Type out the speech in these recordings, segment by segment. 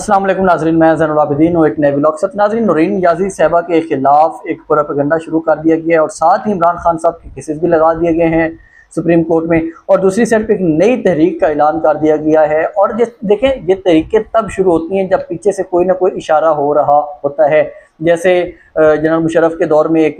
अस्सलाम वालेकुम नाज़रीन, मैं ज़ैनुल आबिदीन और एक नए व्लॉग से नाज़रीन नूरीन नियाज़ी साहिबा के खिलाफ एक प्रोपेगेंडा शुरू कर दिया गया है और साथ ही इमरान खान साहब के केसेस भी लगा दिए गए हैं सुप्रीम कोर्ट में। और दूसरी साइड पे एक नई तहरीक का ऐलान कर दिया गया है। और देखें, ये तहरीकें तब शुरू होती हैं जब पीछे से कोई ना कोई इशारा हो रहा होता है। जैसे जनरल मुशर्रफ के दौर में एक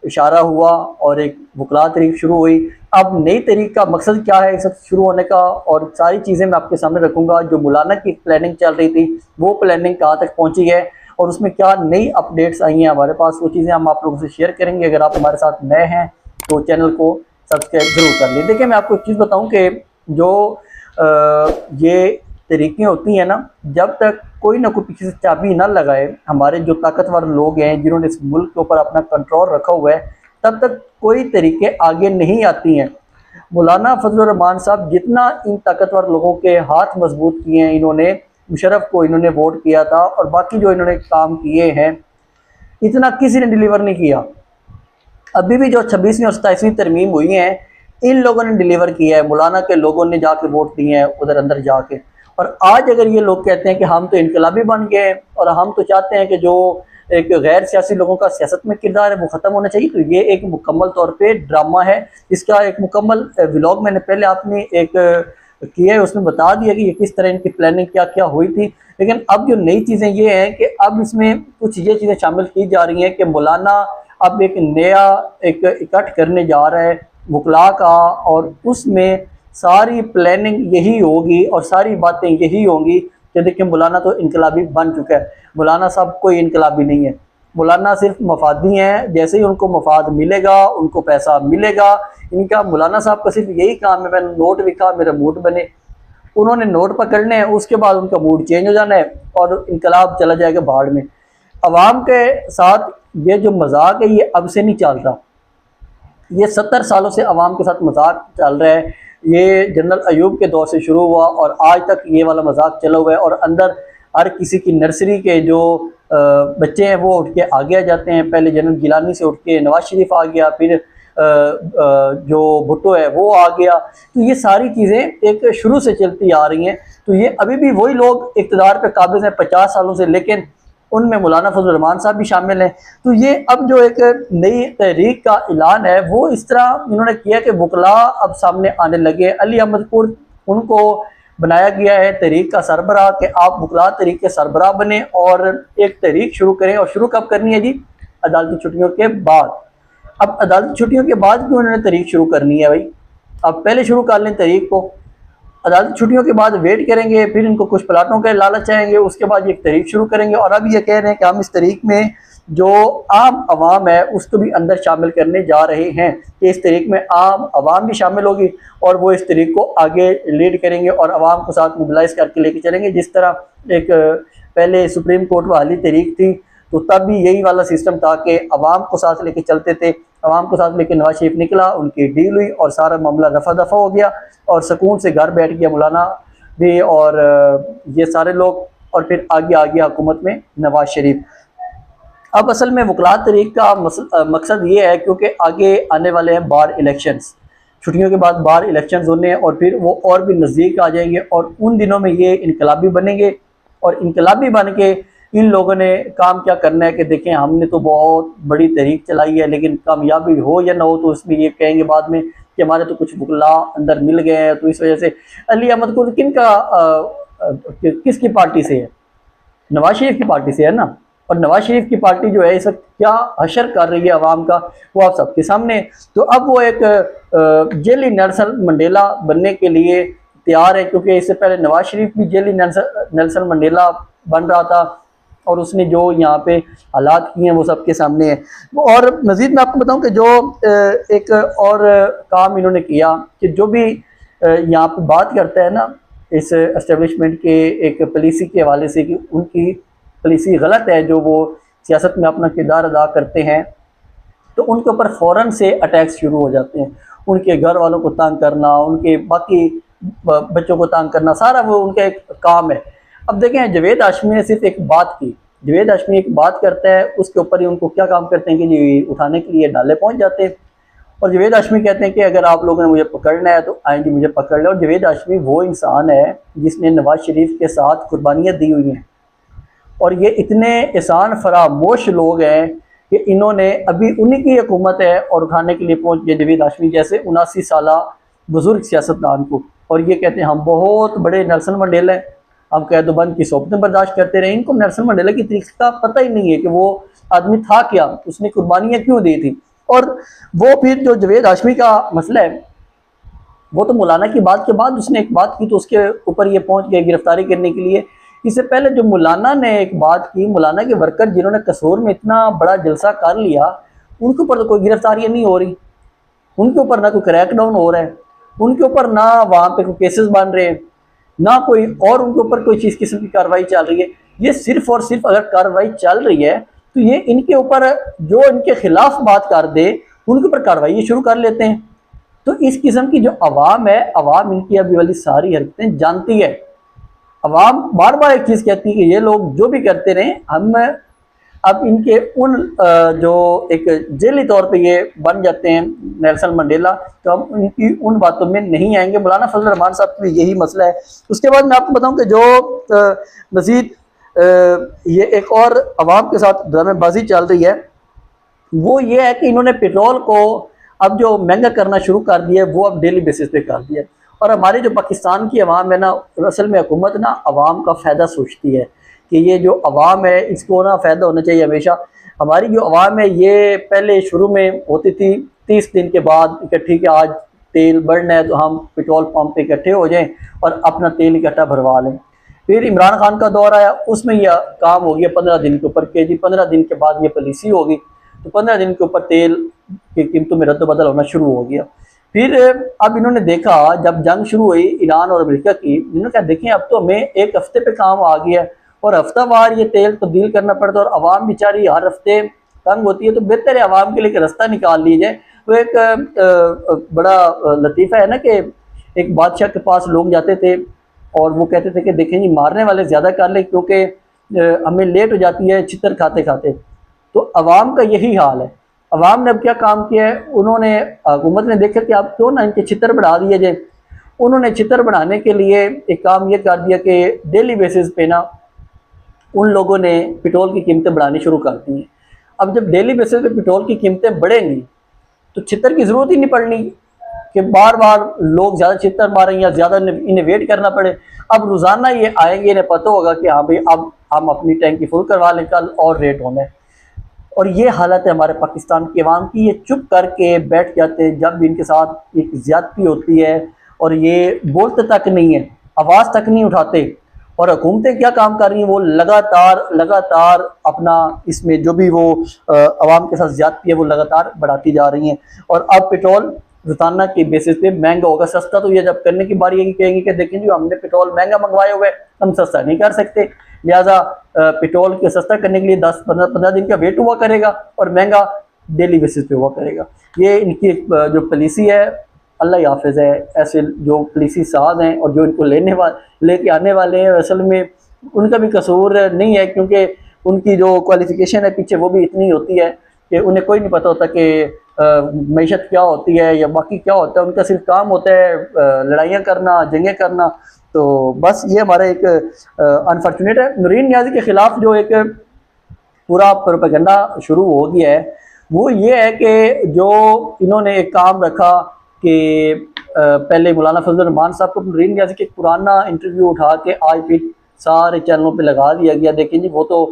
इशारा हुआ और एक वकला तहरीक शुरू हुई। अब नई तहरीक का मकसद क्या है इस शुरू होने का, और सारी चीज़ें मैं आपके सामने रखूँगा। जो मौलाना की प्लानिंग चल रही थी वो प्लानिंग कहाँ तक पहुँची है और उसमें क्या नई अपडेट्स आई हैं हमारे पास, वो चीज़ें हम आप लोगों से शेयर करेंगे। अगर आप हमारे साथ नए हैं तो चैनल को सब्सक्राइब ज़रूर कर लें। देखिए, मैं आपको एक चीज़ बताऊँ कि जो ये तरीक़ें होती हैं ना, जब तक कोई ना कोई पीछे से चाबी ना लगाए, हमारे जो ताकतवर लोग हैं जिन्होंने इस मुल्क के ऊपर अपना कंट्रोल रखा हुआ है, तब तक कोई तरीके आगे नहीं आती हैं। मौलाना फजलुर रहमान साहब जितना इन ताकतवर लोगों के हाथ मजबूत किए हैं, इन्होंने मुशर्रफ को इन्होंने वोट किया था और बाकी जो इन्होंने काम किए हैं, इतना किसी ने डिलीवर नहीं किया। अभी भी जो 26वीं और 27वीं तरमीम हुई हैं, इन लोगों ने डिलीवर किया है। मौलाना के लोगों ने जाके वोट दिए हैं उधर अंदर जाके। और आज अगर ये लोग कहते हैं कि हम तो इनकलाबी बन गए और हम तो चाहते हैं कि जो एक गैर सियासी लोगों का सियासत में किरदार है वो ख़त्म होना चाहिए, तो ये एक मुकम्मल तौर पे ड्रामा है। इसका एक मुकम्मल व्लॉग मैंने पहले आपने एक किया है, उसमें बता दिया कि ये किस तरह इनकी प्लानिंग क्या क्या हुई थी। लेकिन अब जो नई चीज़ें ये हैं कि अब इसमें कुछ ये चीज़ें शामिल की जा रही हैं कि मौलाना अब एक नया एक इकट्ठ करने जा रहा है वकला का, और उसमें सारी प्लानिंग यही होगी और सारी बातें यही होंगी कि देखिए मौलाना तो इनकलाबी बन चुका है। मौलाना साहब कोई इनकलाबी नहीं है, मौलाना सिर्फ मफादी हैं। जैसे ही उनको मफाद मिलेगा, उनको पैसा मिलेगा, इनका मौलाना साहब का सिर्फ यही काम है, मैंने नोट लिखा मेरा मूड बने। उन्होंने नोट पकड़ने हैं, उसके बाद उनका मूड चेंज हो जाना है और इनकलाब चला जाएगा भाड़ में। अवाम के साथ ये जो मजाक है ये अब से नहीं चल रहा, ये 70 सालों से अवाम के साथ मजाक चल रहा है। ये जनरल अयूब के दौर से शुरू हुआ और आज तक ये वाला मजाक चला हुआ है। और अंदर हर किसी की नर्सरी के जो बच्चे हैं वो उठ के आगे आ जाते हैं। पहले जनरल गिलानी से उठ के नवाज शरीफ आ गया, फिर जो भुट्टो है वो आ गया। तो ये सारी चीज़ें एक शुरू से चलती आ रही हैं। तो ये अभी भी वही लोग इक़्तिदार पे काबिज़ हैं 50 सालों से, लेकिन उनमें मौलाना फजलुर रहमान साहब भी शामिल हैं। तो ये अब जो एक नई तहरीक का ऐलान है वो इस तरह इन्होंने किया कि वकला अब सामने आने लगे। अली अहमद कुर्द उनको बनाया गया है तहरीक का सरबराह कि आप वकला तहरीक के सरबराह बने और एक तहरीक शुरू करें। और शुरू कब करनी है जी? अदालती छुट्टियों के बाद। अब अदालती छुट्टियों के बाद क्यों उन्होंने तहरीक शुरू करनी है भाई? अब पहले शुरू कर लें तहरीक को, अदालती छुट्टियों के बाद वेट करेंगे, फिर इनको कुछ प्लाटों के लालच आएंगे, उसके बाद ये तहरीक शुरू करेंगे। और अब ये कह रहे हैं कि हम इस तहरीक में जो आम आवाम है उसको भी अंदर शामिल करने जा रहे हैं कि इस तहरीक में आम आवाम भी शामिल होगी और वो इस तहरीक को आगे लीड करेंगे और आवाम को साथ मोबिलाइज करके लेके चलेंगे। जिस तरह एक पहले सुप्रीम कोर्ट वाली तहरीक थी, तो तब भी यही वाला सिस्टम था कि आवाम को साथ लेके चलते थे। आवाम को साथ लेके नवाज शरीफ निकला, उनकी डील हुई और सारा मामला रफा दफा हो गया और सुकून से घर बैठ गया मौलाना भी और ये सारे लोग। और फिर आगे आ गया हुकूमत में नवाज शरीफ। अब असल में वकला तहरीक का मकसद ये है क्योंकि आगे आने वाले हैं बार इलेक्शंस, छुट्टियों के बाद बार इलेक्शंस होने हैं और फिर वो और भी नज़दीक आ जाएंगे और उन दिनों में ये इनकलाबी बनेंगे। और इनकलाबी बन के इन लोगों ने काम क्या करना है कि देखें हमने तो बहुत बड़ी तहरीक चलाई है, लेकिन कामयाबी हो या ना हो तो उसमें ये कहेंगे बाद में कि हमारे तो कुछ वकला अंदर मिल गए हैं। तो इस वजह से अली अहमद कुर्द किसकी पार्टी से है? नवाज शरीफ की पार्टी से है ना। और नवाज शरीफ की पार्टी जो है इस वक्त क्या हशर कर रही है अवाम का, वो आप सबके सामने। तो अब वो एक जेली नेल्सन मंडेला बनने के लिए तैयार है, क्योंकि इससे पहले नवाज शरीफ भी जेली नेल्सन मंडेला बन रहा था और उसने जो यहाँ पे हालात किए हैं वो सबके सामने है। और मज़ीद मैं आपको बताऊं कि जो एक और काम इन्होंने किया कि जो भी यहाँ पे बात करता है ना इस एस्टेब्लिशमेंट के एक पॉलिसी के हवाले से कि उनकी पॉलिसी गलत है, जो वो सियासत में अपना किरदार अदा करते हैं, तो उनके ऊपर फ़ौरन से अटैक्स शुरू हो जाते हैं। उनके घर वालों को तंग करना, उनके बाकी बच्चों को तंग करना, सारा वो उनका एक काम है। अब देखें, जवेद हाशमी ने सिर्फ एक बात की, जवेद हाशमी एक बात करता है उसके ऊपर ही उनको क्या काम करते हैं कि जी उठाने के लिए डाले पहुंच जाते हैं। और जवेद हाशमी कहते हैं कि अगर आप लोगों ने मुझे पकड़ना है तो आएंगे मुझे पकड़ लें। और जवेद हाशमी वो इंसान है जिसने नवाज शरीफ के साथ कुर्बानियाँ दी हुई हैं, और ये इतने एहसान फरामोश लोग हैं कि इन्होंने अभी उन्हीं की हुकूमत है और उठाने के लिए पहुँच गए जवेद हाशमी जैसे 79 साला बुजुर्ग सियासतदान को, और ये कहते हैं हम बहुत बड़े नेल्सन मंडेला हैं, हम कैदोबंद की सोबतें बर्दाश्त करते रहे। इनको नेल्सन मंडेला की तरीके का पता ही नहीं है कि वो आदमी था क्या, उसने कुर्बानियाँ क्यों दी थी। और वो फिर जो जवेद हाशमी का मसला है, वो तो मौलाना की बात के बाद उसने एक बात की तो उसके ऊपर ये पहुंच गए गिरफ्तारी करने के लिए। इससे पहले जो मौलाना ने एक बात की, मौलाना के वर्कर जिन्होंने कसूर में इतना बड़ा जलसा कर लिया, उनके ऊपर तो कोई गिरफ्तारियाँ नहीं हो रही, उनके ऊपर ना कोई क्रैकडाउन हो रहा है, उनके ऊपर ना वहाँ पे कोई केसेस बन रहे हैं, ना कोई और उनके ऊपर कोई चीज़ किस्म की कार्रवाई चल रही है। ये सिर्फ और सिर्फ अगर कार्रवाई चल रही है तो ये इनके ऊपर जो इनके खिलाफ बात कर दे उनके ऊपर कार्रवाई शुरू कर लेते हैं। तो इस किस्म की जो अवाम है, अवाम इनकी अभी वाली सारी हरकतें जानती है। अवाम बार बार एक चीज़ कहती है कि ये लोग जो भी करते रहे, हम अब इनके उन जो एक जेली तौर पे ये बन जाते हैं नेल्सन मंडेला, तो हम इनकी उन बातों में नहीं आएंगे। मौलाना फजल रहमान साहब का यही मसला है। उसके बाद मैं आपको बताऊं कि जो मज़ीद ये एक और अवाम के साथ ड्रामेबाजी चल रही है, वो ये है कि इन्होंने पेट्रोल को अब जो महंगा करना शुरू कर दिया है वो अब डेली बेसिस पे कर दिया है। और हमारे जो पाकिस्तान की अवाम है ना, असल में हुकूमत ना अवाम का फ़ायदा सोचती है कि ये जो अवाम है इसको ना फ़ायदा होना चाहिए हमेशा। हमारी जो अवाम है ये पहले शुरू में होती थी 30 दिन के बाद इकट्ठी कि आज तेल बढ़ना है तो हम पेट्रोल पंप पे इकट्ठे हो जाएं और अपना तेल इकट्ठा भरवा लें। फिर इमरान खान का दौर आया, उसमें यह काम हो गया 15 दिन के ऊपर के जी, 15 दिन के बाद ये पॉलिसी होगी तो 15 दिन के ऊपर तेल की कीमतों में रद्द-बदल होना शुरू हो गया। फिर अब इन्होंने देखा जब जंग शुरू हुई ईरान और अमेरिका की, इन्होंने कहा देखें अब तो हमें एक हफ्ते पे काम आ गया और हफ्तावार ये तेल तब्दील करना पड़ता है और आवाम बेचारी हर हफ्ते तंग होती है, तो बेहतर है आवाम के लिए एक रास्ता निकाल लीजिए। तो एक बड़ा लतीफ़ा है ना कि एक बादशाह के पास लोग जाते थे और वो कहते थे कि देखें जी मारने वाले ज़्यादा कर ले क्योंकि हमें लेट हो जाती है चितर खाते खाते। तो अवाम का यही हाल है। अवाम ने अब क्या काम किया है, उन्होंने हुकूमत ने देखा कि आप क्यों ना इनके चितर बढ़ा दिए जाए, उन्होंने चितर बढ़ाने के लिए एक काम ये कर दिया कि डेली बेसिस पे ना उन लोगों ने पेट्रोल की कीमतें बढ़ानी शुरू कर दी हैं। अब जब डेली बेसिस पे पेट्रोल की कीमतें बढ़ेंगी तो चितर की ज़रूरत ही नहीं पड़नी कि बार बार लोग ज़्यादा चितर मारें या ज़्यादा इन्हें वेट करना पड़े। अब रोज़ाना ये आएंगे, इन्हें पता होगा कि हाँ भाई अब हम अपनी टैंकी फुल करवा लें, कल और रेट होना है। और ये हालत है हमारे पाकिस्तान की अवाम की, ये चुप करके बैठ जाते हैं जब भी इनके साथ एक ज़्यादती होती है और ये बोलते तक नहीं है, आवाज़ तक नहीं उठाते। और हुकूमतें क्या काम कर रही हैं, वो लगातार अपना इसमें जो भी वो अवाम के साथ ज़्यादती है वो लगातार बढ़ाती जा रही हैं। और अब पेट्रोल रोजाना के बेसिस पे महंगा होगा, सस्ता तो ये जब करने की बारी है कि कहेंगे कि देखें जी हमने पेट्रोल महंगा मंगवाए हुए हम सस्ता नहीं कर सकते, लिहाजा पेट्रोल के सस्ता करने के लिए 10-15 दिन का वेट हुआ करेगा और महंगा डेली बेसिस पे हुआ करेगा। ये इनकी जो पॉलिसी है अल्लाह ही हाफिज़ है। ऐसे जो पॉलिसी साज हैं और जो इनको लेके आने वाले हैं असल में उनका भी कसूर नहीं है, क्योंकि उनकी जो क्वालिफिकेशन है पीछे वो भी इतनी होती है कि उन्हें कोई नहीं पता होता कि मईशत क्या होती है या बाकी क्या होता है। उनका सिर्फ काम होता है लड़ाइयाँ करना, जंगें करना। तो बस ये हमारा एक अनफॉर्चुनेट है। नूरीन नियाज़ी के ख़िलाफ़ जो एक पूरा प्रोपेगेंडा शुरू हो गया है वो ये है कि जो इन्होंने एक काम रखा कि पहले मौलाना फजल रहमान साहब को नूरीन नियाज़ी के पुराना इंटरव्यू उठा के आज फिर सारे चैनलों पे लगा दिया गया, देखें जी वो तो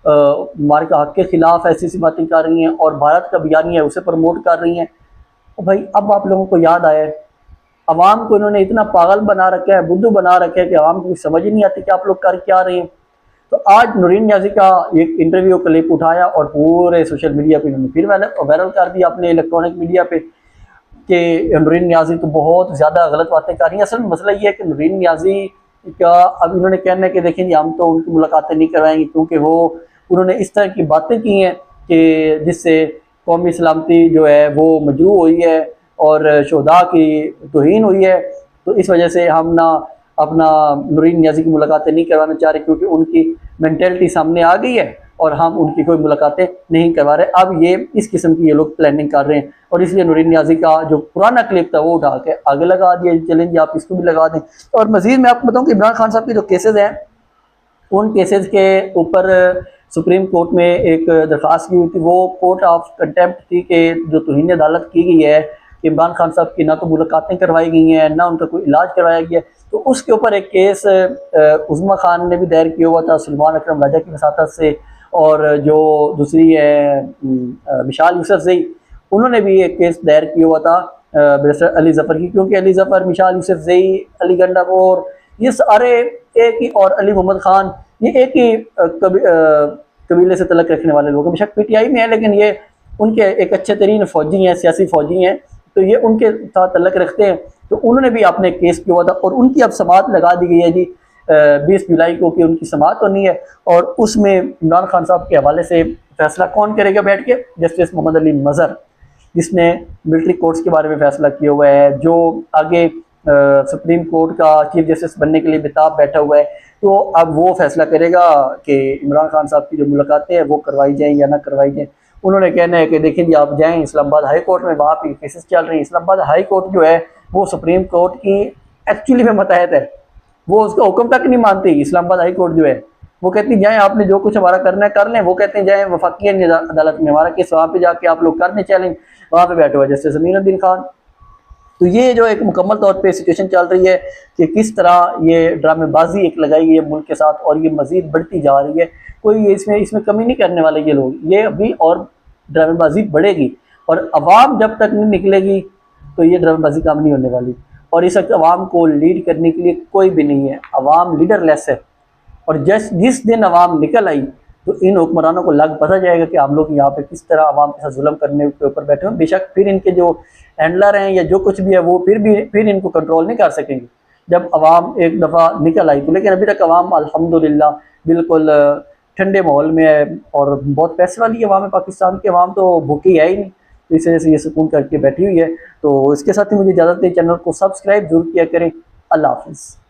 हमारे हक़ के ख़िलाफ़ ऐसी ऐसी बातें कर रही हैं और भारत का बयानी है उसे प्रमोट कर रही हैं। तो भाई अब आप लोगों को याद आया है, अवाम को इन्होंने इतना पागल बना रखा है, बुद्धू बना रखा है कि अवाम को समझ ही नहीं आती कि आप लोग कर क्या रहे हैं। तो आज नूरीन नियाज़ी का एक इंटरव्यू क्लिप उठाया और पूरे सोशल मीडिया पे इन्होंने फिर वायरल कर दिया अपने इलेक्ट्रॉनिक मीडिया पे कि नूरीन नियाज़ी तो बहुत ज़्यादा गलत बातें कर रही हैं। असल में मसला ये है कि नूरीन नियाज़ी का अब इन्होंने कहना है कि देखें जी हम तो उनकी मुलाकातें नहीं करवाएंगे क्योंकि वो उन्होंने इस तरह की बातें की हैं कि जिससे कौमी सलामती जो है वो मजरूह हुई है और शोहदा की तौहीन हुई है। तो इस वजह से हम ना अपना नूरीन नियाज़ी की मुलाकातें नहीं करवाना चाह रहे क्योंकि उनकी मेंटेलिटी सामने आ गई है और हम उनकी कोई मुलाकातें नहीं करवा रहे। अब ये इस किस्म की ये लोग प्लानिंग कर रहे हैं और इसलिए नूरीन नियाज़ी का जो पुराना क्लिप था वो उठा के आगे लगा दिया, चलें जी आप इसको भी लगा दें। और मज़ीद मैं आपको बताऊँ कि इमरान खान साहब के जो केसेस हैं उन केसेस के ऊपर सुप्रीम कोर्ट में एक दरख्वास्त की हुई थी, वो कोर्ट ऑफ कंटेम्प्ट थी कि जो तौहीन अदालत की गई है कि इमरान खान साहब की ना तो मुलाकातें करवाई गई हैं ना उनका कोई इलाज करवाया गया है। तो उसके ऊपर एक केस उज़्मा खान ने भी दायर किया हुआ था सलमान अकरम राजा की वसातत से, और जो दूसरी है मिशाल यूसुफजई, उन्होंने भी एक केस दायर किया हुआ था बैरिस्टर अली ज़फ़र की, क्योंकि अली ज़फ़र, मिशाल यूसुफजई, अली गंडापुर, ये सारे एक ही, और अली मोहम्मद खान, ये एक ही कबीले से तलक रखने वाले लोग हैं। बेशक पीटीआई में है लेकिन ये उनके एक अच्छे तरीन फौजी हैं, सियासी फौजी हैं, तो ये उनके साथ तलक रखते हैं। तो उन्होंने भी अपने केस किया हुआ था और उनकी अब समाअत लगा दी गई है जी 20 जुलाई को कि उनकी समाअत होनी है। और उसमें इमरान खान साहब के हवाले से फैसला कौन करेगा बैठ के? जस्टिस मोहम्मद अली मज़हर, जिसने मिलिट्री कोर्ट्स के बारे में फ़ैसला किया हुआ है, जो आगे सुप्रीम कोर्ट का चीफ जस्टिस बनने के लिए बेताब बैठा हुआ है। तो अब वो फैसला करेगा कि इमरान खान साहब की जो मुलाकातें हैं वो करवाई जाएँ या ना करवाई जाएँ। उन्होंने कहना है कि देखिए जी आप जाएँ इस्लामाबाद हाई कोर्ट में, वहाँ पे केसेस चल रही हैं। इस्लामाबाद हाई कोर्ट जो है वो सुप्रीम कोर्ट की एक्चुअली में मतहत है, वो उसका हुक्म तक नहीं मानती। इस्लामाबाद हाई कोर्ट जो है वो कहती जाएँ आपने जो कुछ हमारा करना है कर लें, वो कहते हैं जाएँ वफाकी अदालत में, हमारा केस वहाँ पे जाके आप लोग कर दें चैलेंज, वहाँ पे बैठे हुए जस्टिस अमीनुद्दीन खान। तो ये जो एक मुकम्मल तौर पे सिचुएशन चल रही है कि किस तरह ये ड्रामेबाजी एक लगाई गई है मुल्क के साथ और ये मज़ीद बढ़ती जा रही है। कोई इसमें कमी नहीं करने वाले ये लोग, ये अभी और ड्रामेबाजी बढ़ेगी और अवाम जब तक नहीं निकलेगी तो ये ड्रामेबाजी काम नहीं होने वाली। और इस वक्त अवाम को लीड करने के लिए कोई भी नहीं है, अवाम लीडरलेस है। और जिस दिन अवाम निकल आई तो इन हुक्मरानों को लग पता जाएगा कि हम लोग यहाँ पे किस तरह अवाम के साथ जुल्म करने के ऊपर बैठे हैं। बेशक फिर इनके जो हैंडलर हैं या जो कुछ भी है वो फिर इनको कंट्रोल नहीं कर सकेंगे जब अवाम एक दफ़ा निकल आई तो। लेकिन अभी तक अवाम अल्हम्दुलिल्लाह बिल्कुल ठंडे माहौल में है और बहुत पैसे वाली अवाम है। पाकिस्तान की अवाम तो भूखी है ही नहीं, तो इस वजह से ये सुकून करके बैठी हुई है। तो इसके साथ ही मुझे इजाज़त दें, चैनल को सब्सक्राइब जरूर किया करें। अल्लाह हाफिज़।